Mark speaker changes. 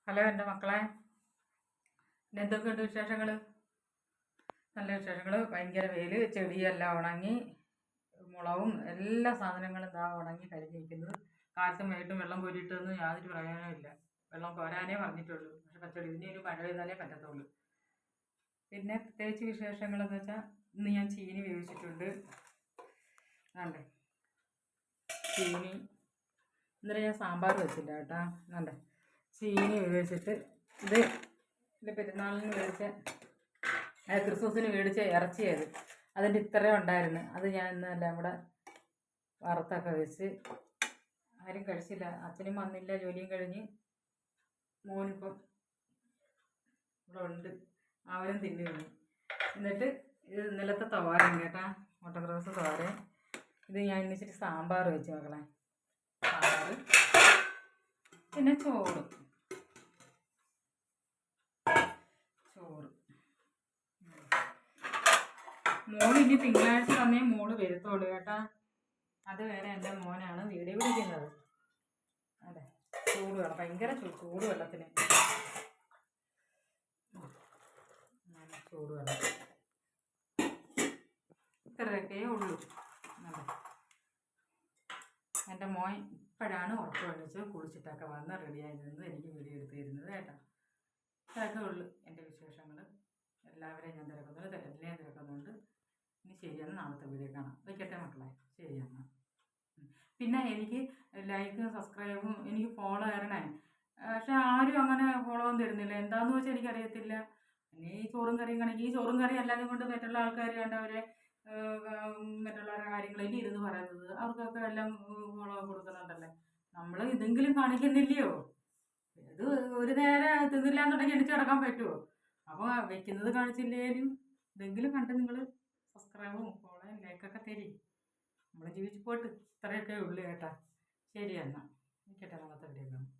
Speaker 1: Hello എൻ്റെ മക്കളെ, പിന്നെ എന്തൊക്കെയുണ്ട് വിശേഷങ്ങൾ? നല്ല വിശേഷങ്ങൾ. ഭയങ്കര വെയിൽ, ചെടിയെല്ലാം ഉണങ്ങി, മുളകും എല്ലാ സാധനങ്ങളും ഇതാ ഉണങ്ങി കരിഞ്ഞിരിക്കുന്നത്. കാലത്തും വൈകിട്ടും വെള്ളം കോരിയിട്ടൊന്നും യാതൊരു പ്രയോജനമില്ല. വെള്ളം കോരാനേ പറഞ്ഞിട്ടുള്ളൂ. പക്ഷെ പച്ചടി പിന്നെ ഒരു മഴ പെയ്താലേ പറ്റത്തുള്ളൂ. പിന്നെ പ്രത്യേകിച്ച് വിശേഷങ്ങളെന്ന് വെച്ചാൽ ഇന്ന് ഞാൻ ചീനി വേവിച്ചിട്ടുണ്ട്. ആണ്ടേ ചീനി ഇന്നലെ ഞാൻ സാമ്പാർ വെച്ചില്ല കേട്ടോ. ആണ്ടേ ചീനി വേവിച്ചിട്ട് ഇത് എൻ്റെ പെരുന്നാളിന് മേടിച്ച ക്രിസ്മസിന് മേടിച്ച ഇറച്ചിയത് അതിൻ്റെ ഇത്രയും ഉണ്ടായിരുന്നു. അത് ഞാൻ ഇന്നെല്ലാം കൂടെ വറുത്തൊക്കെ വെച്ച്. ആരും കഴിച്ചില്ല. അച്ഛനും വന്നില്ല, ജോലിയും കഴിഞ്ഞ്. മോനിപ്പം ഇവിടെ ഉണ്ട്, അവനും തിന്നു. എന്നിട്ട് ഇത് ഇന്നലത്തെ തോരൻ കേട്ടാ, മുട്ടക്രോസ് തോരൻ. ഇത് ഞാൻ ഇന്നിച്ചിട്ട് സാമ്പാർ വെച്ച് മക്കളെ. സാമ്പാർ പിന്നെ ചോറ്. മോള് ഇനി തിങ്കളാഴ്ച തന്നെ മോള് വരുത്തോളൂ കേട്ടാ. അത് വേറെ എൻ്റെ മോനാണ് വീഡിയോ പിടിക്കുന്നത്. അതെ, ചൂട് വെള്ളം, ഭയങ്കര ചൂട് വെള്ളത്തിന്. ചൂട് വെള്ളം ഇത്രയൊക്കെ ഉള്ളൂ. അതെ, എൻ്റെ മോൻ ഇപ്പോഴാണ് ഉറപ്പ് വന്നിച്ച് കുളിച്ചിട്ടൊക്കെ വന്ന് റെഡിയായി നിന്ന് എനിക്ക് വീഡിയോ എടുത്ത് തരുന്നത് കേട്ടോ. ഇത്രയൊക്കെ ഉള്ളൂ എൻ്റെ വിശേഷങ്ങൾ. എല്ലാവരെയും ഞാൻ തിരക്കുന്നുണ്ട്, എല്ലാം തിരക്കുന്നുണ്ട്. ഇനി ശരിയാണ്, നാളത്തെ വീഡിയോ കാണാം. വയ്ക്കട്ടെ മക്കളെ, ശരിയാണ്. പിന്നെ എനിക്ക് ലൈക്കും സബ്സ്ക്രൈബും എനിക്ക് ഫോളോ തരണേ. പക്ഷെ ആരും അങ്ങനെ ഫോളോ ഒന്നും തരുന്നില്ല. എന്താണെന്ന് വെച്ചാൽ എനിക്കറിയത്തില്ല. പിന്നെ ഈ ചോറും കറിയും കണക്കി, ഈ ചോറും കറിയും അല്ലാതെ കൊണ്ട് മറ്റുള്ള ആൾക്കാർ കണ്ടവരെ മറ്റുള്ളവരുടെ കാര്യങ്ങളിൽ ഇരുന്ന് പറയുന്നത്, അവർക്കൊക്കെ എല്ലാം ഫോളോ കൊടുക്കുന്നുണ്ടല്ലേ. നമ്മൾ ഇതെങ്കിലും കാണിക്കുന്നില്ലയോ? ഇത് ഒരു നേരം തിന്നില്ല എന്നുണ്ടെങ്കിൽ എണിച്ച് കിടക്കാൻ പറ്റുമോ? അപ്പോൾ വെക്കുന്നത് കാണിച്ചില്ലേലും ഇതെങ്കിലും കണ്ട് നിങ്ങൾ സബ്സ്ക്രൈബും ഫോളോയും ലൈക്കൊക്കെ തരി. നമ്മൾ ജീവിച്ചു പോട്ട്. ഇത്രയൊക്കെ ഉള്ളു കേട്ടാ. ശരി എന്നാൽ, നിൽക്കട്ടെ, നാളത്തെ വീഡിയോ കാണാം.